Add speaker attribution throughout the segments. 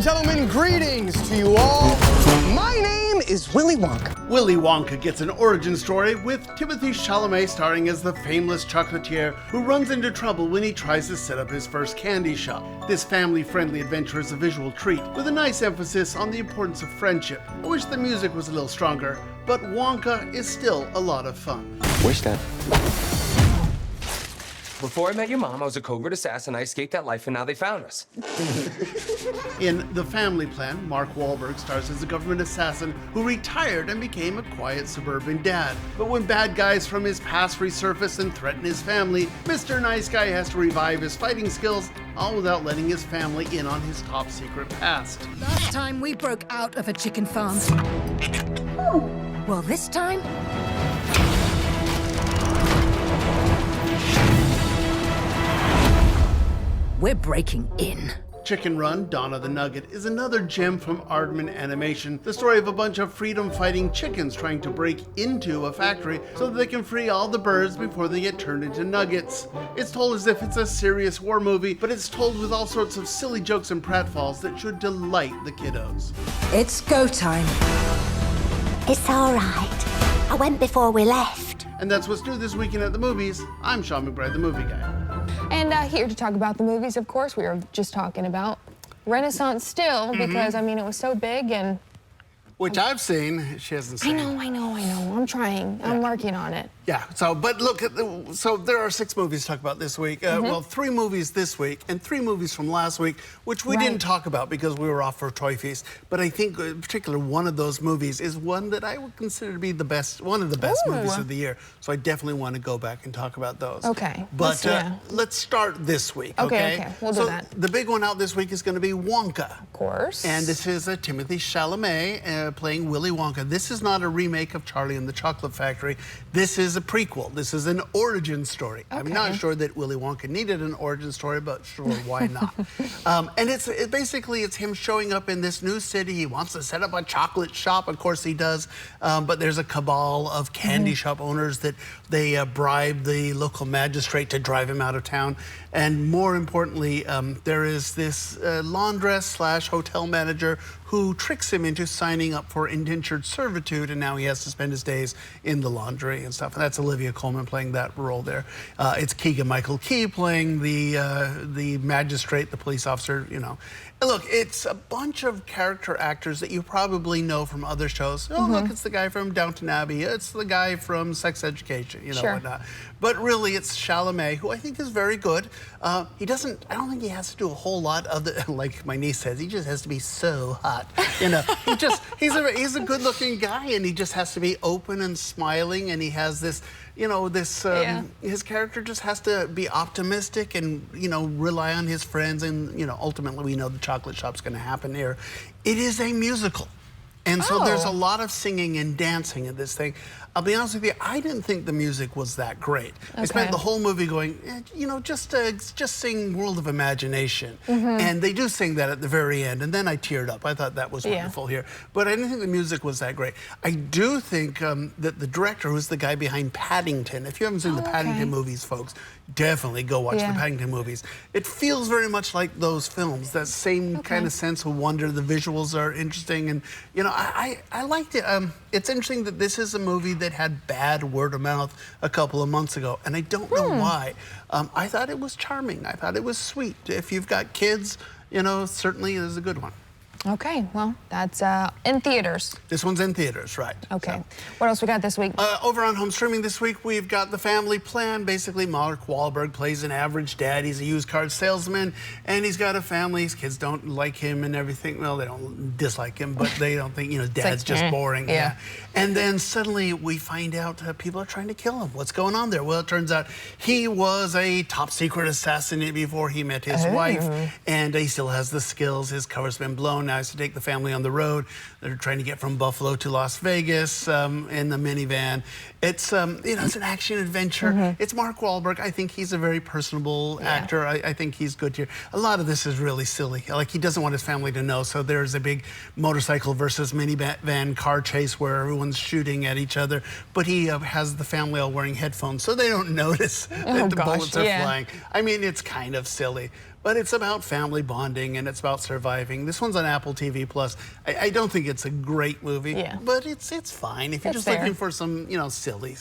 Speaker 1: and gentlemen, greetings to you all. My name is Willy Wonka.
Speaker 2: Willy Wonka gets an origin story with Timothée Chalamet starring as the fameless chocolatier who runs into trouble when he tries to set up his first candy shop. This family-friendly adventure is a visual treat with a nice emphasis on the importance of friendship. I wish the music was a little stronger, but Wonka is still a lot of fun.
Speaker 3: Where's Dad?
Speaker 4: Before I met your mom, I was a covert assassin. I escaped that life, and now they found us.
Speaker 2: In The Family Plan, Mark Wahlberg stars as a government assassin who retired and became a quiet suburban dad. But when bad guys from his past resurface and threaten his family, Mr. Nice Guy has to revive his fighting skills, all without letting his family in on his top secret past.
Speaker 5: Last time we broke out of a chicken farm. Well, this time... we're breaking in.
Speaker 2: Chicken Run, Dawn of the Nugget is another gem from Aardman Animation, the story of a bunch of freedom-fighting chickens trying to break into a factory so that they can free all the birds before they get turned into nuggets. It's told as if it's a serious war movie, but it's told with all sorts of silly jokes and pratfalls that should delight the kiddos.
Speaker 5: It's go time.
Speaker 6: It's all right. I went before we left.
Speaker 2: And that's what's new this weekend at the movies. I'm Sean McBride, the movie guy.
Speaker 7: And here to talk about the movies, of course, we were just talking about Renaissance still, because, I mean, it was so big and...
Speaker 2: Which I've seen, she hasn't seen.
Speaker 7: I know. I'm trying.
Speaker 2: Yeah.
Speaker 7: I'm working on it.
Speaker 2: Yeah, but look, so there are 6 movies to talk about this week. Well, 3 movies this week and 3 movies from last week, which we didn't talk about because we were off for Toy Feast. But I think in particular one of those movies is one that I would consider to be the best, one of the best movies of the year. So I definitely want to go back and talk about those.
Speaker 7: Okay.
Speaker 2: But let's start this week,
Speaker 7: okay? We'll do that.
Speaker 2: The big one out this week is going to be Wonka.
Speaker 7: Of course.
Speaker 2: And this is Timothée Chalamet playing Willy Wonka. This is not a remake of Charlie and the Chocolate Factory. This is a prequel. This is an origin story. Okay. I'm not sure that Willy Wonka needed an origin story, but sure, why not? And basically it's him showing up in this new city. He wants to set up a chocolate shop. Of course he does. But there's a cabal of candy shop owners that they bribe the local magistrate to drive him out of town. And more importantly, there is this laundress/hotel manager who tricks him into signing up for indentured servitude, and now he has to spend his days in the laundry and stuff. And that's Olivia Colman playing that role there. It's Keegan-Michael Key playing the magistrate, the police officer, you know. And look, it's a bunch of character actors that you probably know from other shows. Oh, look, it's the guy from Downton Abbey. It's the guy from Sex Education, you know, whatnot. But really, it's Chalamet, who I think is very good. I don't think he has to do a whole lot of the, like my niece says, he just has to be so hot. You know, he's a good-looking guy, and he just has to be open and smiling, and he has this, you know, his character just has to be optimistic and, you know, rely on his friends, and, you know, ultimately we know the chocolate shop's going to happen here. It is a musical. And so there's a lot of singing and dancing in this thing. I'll be honest with you, I didn't think the music was that great. I spent the whole movie going, you know, just sing World of Imagination. And they do sing that at the very end, and then I teared up. I thought that was wonderful here. But I didn't think the music was that great. I do think that the director, who's the guy behind Paddington, if you haven't seen the Paddington movies, folks, definitely go watch the Paddington movies. It feels very much like those films, that same kind of sense of wonder. The visuals are interesting, and, you know, I liked it. It's interesting that this is a movie that had bad word of mouth a couple of months ago, and I don't know why. I thought it was charming. I thought it was sweet. If you've got kids, you know, certainly it is a good one.
Speaker 7: Okay, well, that's in theaters.
Speaker 2: This one's in theaters, right.
Speaker 7: Okay.
Speaker 2: So.
Speaker 7: What else we got this week?
Speaker 2: Over on home streaming this week, we've got The Family Plan. Basically, Mark Wahlberg plays an average dad. He's a used car salesman, and he's got a family. His kids don't like him and everything. Well, they don't dislike him, but they don't think, you know, dad's just boring. Yeah. And then suddenly we find out people are trying to kill him. What's going on there? Well, it turns out he was a top secret assassin before he met his wife, and he still has the skills. His cover's been blown. Now he has to take the family on the road. They're trying to get from Buffalo to Las Vegas in the minivan. It's you know, it's an action adventure. It's Mark Wahlberg. I think he's a very personable actor. I think he's good here. A lot of this is really silly. Like, he doesn't want his family to know, so there's a big motorcycle versus minivan car chase where everyone's shooting at each other, but he has the family all wearing headphones so they don't notice that the bullets are flying. I mean, it's kind of silly. but it's about family bonding and it's about surviving. This one's on Apple TV Plus. I don't think it's a great movie, but it's fine if you're just looking for some, you know, silly,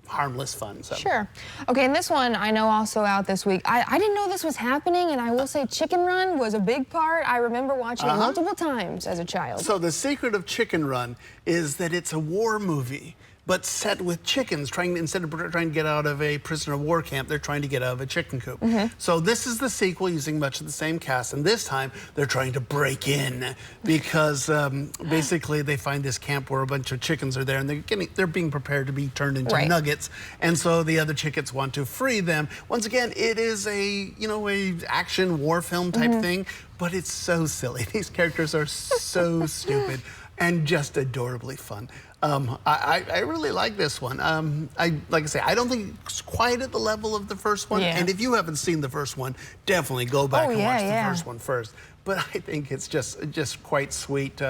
Speaker 2: harmless fun. So.
Speaker 7: Sure. Okay, and this one I know also out this week. I didn't know this was happening, and I will say Chicken Run was a big part. I remember watching it multiple times as a child.
Speaker 2: So the secret of Chicken Run is that it's a war movie, but set with chickens, instead of trying to get out of a prisoner of war camp, they're trying to get out of a chicken coop. So this is the sequel using much of the same cast, and this time they're trying to break in because basically they find this camp where a bunch of chickens are there, and they're being prepared to be turned into nuggets, and so the other chickens want to free them. Once again, it is a action war film type thing, but it's so silly. These characters are so stupid and just adorably fun. I really like this one. Like I say, I don't think it's quite at the level of the first one. And if you haven't seen the first one, definitely go back and watch the first one first. But I think it's just quite sweet.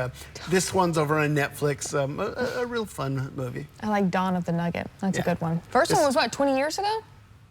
Speaker 2: This one's over on Netflix. A real fun movie.
Speaker 7: I like Dawn of the Nugget. That's a good one. First one was what, 20 years ago?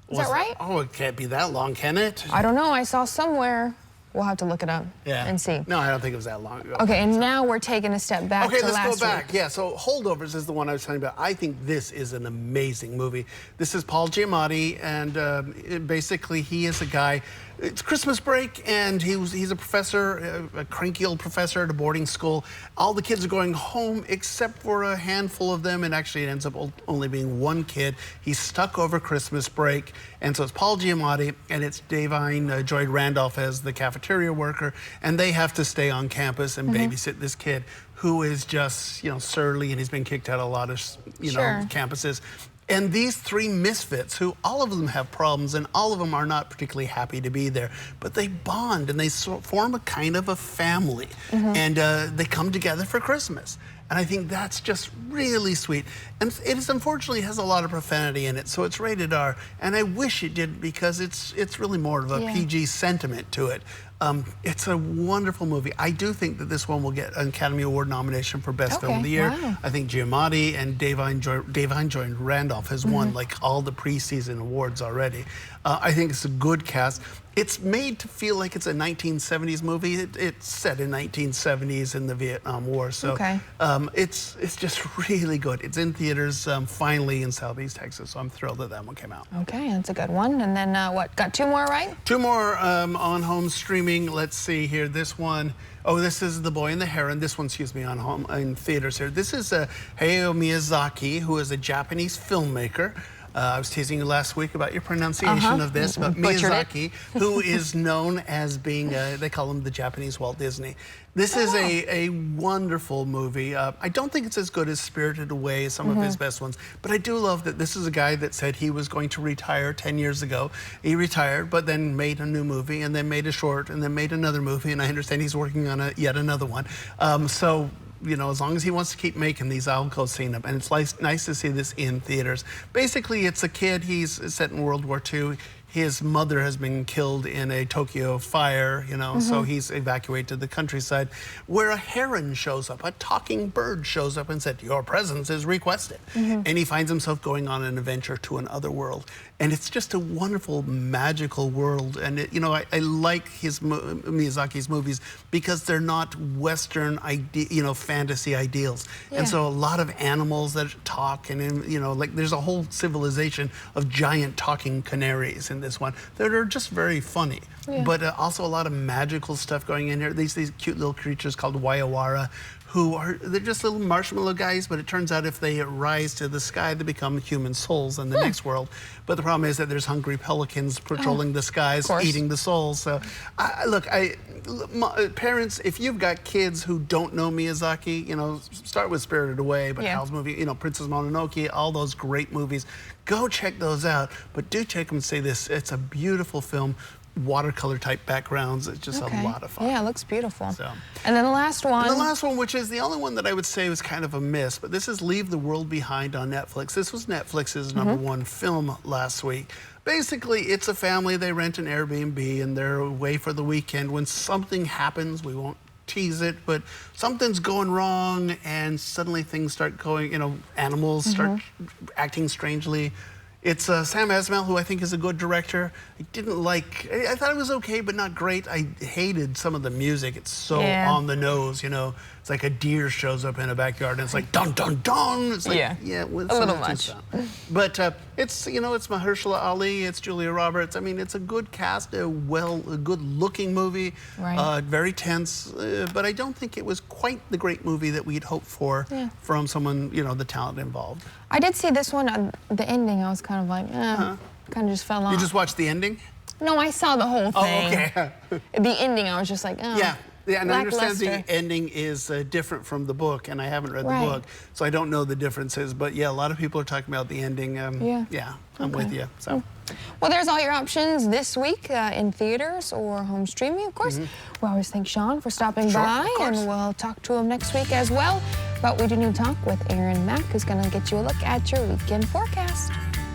Speaker 7: Is that right?
Speaker 2: Oh, it can't be that long, can it?
Speaker 7: I don't know. I saw somewhere. We'll have to look it up and see.
Speaker 2: No, I don't think it was that long ago.
Speaker 7: Okay, and now we're taking a step back to last week.
Speaker 2: Okay, let's go back. Yeah, so Holdovers is the one I was talking about. I think this is an amazing movie. This is Paul Giamatti, and basically he is a guy. It's Christmas break, and he's a professor, a cranky old professor at a boarding school. All the kids are going home except for a handful of them, and actually it ends up only being one kid. He's stuck over Christmas break, and so it's Paul Giamatti, and it's Davine Joy Randolph as the cafeteria worker, and they have to stay on campus and babysit this kid who is just, surly, and he's been kicked out of a lot of, campuses. And these three misfits, who all of them have problems and all of them are not particularly happy to be there, but they bond and they form a kind of a family, and they come together for Christmas. And I think that's just really sweet. And it unfortunately has a lot of profanity in it, so it's rated R. And I wish it did, because it's really more of a PG sentiment to it. It's a wonderful movie. I do think that this one will get an Academy Award nomination for Best Film of the Year. I think Giamatti and Davine Joy Randolph has won like all the preseason awards already. I think it's a good cast. It's made to feel like it's a 1970s movie. It's set in 1970s in the Vietnam War, so it's just really good. It's in theaters finally in Southeast Texas, so I'm thrilled that that one came out. Okay,
Speaker 7: that's a good one. And then what? Got two more, right?
Speaker 2: Two more on home streaming. Let's see here. This one. Oh, this is The Boy and the Heron. This one, excuse me, in theaters here. This is Hayao Miyazaki, who is a Japanese filmmaker. I was teasing you last week about your pronunciation of this, but Miyazaki, who is known as being, they call him the Japanese Walt Disney. This is a wonderful movie. I don't think it's as good as Spirited Away, some of his best ones, but I do love that this is a guy that said he was going to retire 10 years ago. He retired, but then made a new movie, and then made a short, and then made another movie, and I understand he's working on yet another one. So, as long as he wants to keep making these, I'll go see him. And it's nice to see this in theaters. Basically, it's a kid. He's set in World War II. His mother has been killed in a Tokyo fire, so he's evacuated to the countryside, where a heron shows up, a talking bird shows up and said, "Your presence is requested." And he finds himself going on an adventure to another world. And it's just a wonderful, magical world. And, I like Miyazaki's movies because they're not Western, fantasy ideals. And so a lot of animals that talk, and, like there's a whole civilization of giant talking canaries in this one that are just very funny. But also a lot of magical stuff going in here. These cute little creatures called Waiawara, they're just little marshmallow guys, but it turns out if they rise to the sky, they become human souls in the next world. But the problem is that there's hungry pelicans patrolling the skies, eating the souls. So, parents, if you've got kids who don't know Miyazaki, start with Spirited Away, but Hal's movie, Princess Mononoke, all those great movies, go check those out. But do check them and say this, it's a beautiful film. Watercolor type backgrounds. It's just a lot of fun.
Speaker 7: Yeah, it looks beautiful. So. And then the last one.
Speaker 2: And the last one, which is the only one that I would say was kind of a miss, but this is Leave the World Behind on Netflix. This was Netflix's #1 film last week. Basically, it's a family. They rent an Airbnb and they're away for the weekend. When something happens, we won't tease it, but something's going wrong and suddenly things start going, animals start acting strangely. It's Sam Esmail, who I think is a good director. I didn't like, I thought it was okay, but not great. I hated some of the music. It's so on the nose, you know. It's like a deer shows up in a backyard and it's like dun dun dun. It's like,
Speaker 7: yeah,
Speaker 2: well,
Speaker 7: a little much.
Speaker 2: But it's, you know, it's Mahershala Ali, it's Julia Roberts. I mean, it's a good cast, a good looking movie, very tense. But I don't think it was quite the great movie that we'd hoped for from someone, you know, the talent involved.
Speaker 7: I did see this one, the ending, I was kind of like, kind of just fell off.
Speaker 2: You just watched the ending?
Speaker 7: No, I saw the whole thing.
Speaker 2: Oh, okay.
Speaker 7: The ending, I was just like, oh.
Speaker 2: Yeah, and I understand the ending is different from the book, and I haven't read the book, so I don't know the differences. But yeah, a lot of people are talking about the ending. Yeah, I'm with you. So.
Speaker 7: Well, there's all your options this week in theaters or home streaming, of course. We always thank Sean for stopping by, and we'll talk to him next week as well. But we do need to talk with Aaron Mack, who's going to get you a look at your weekend forecast.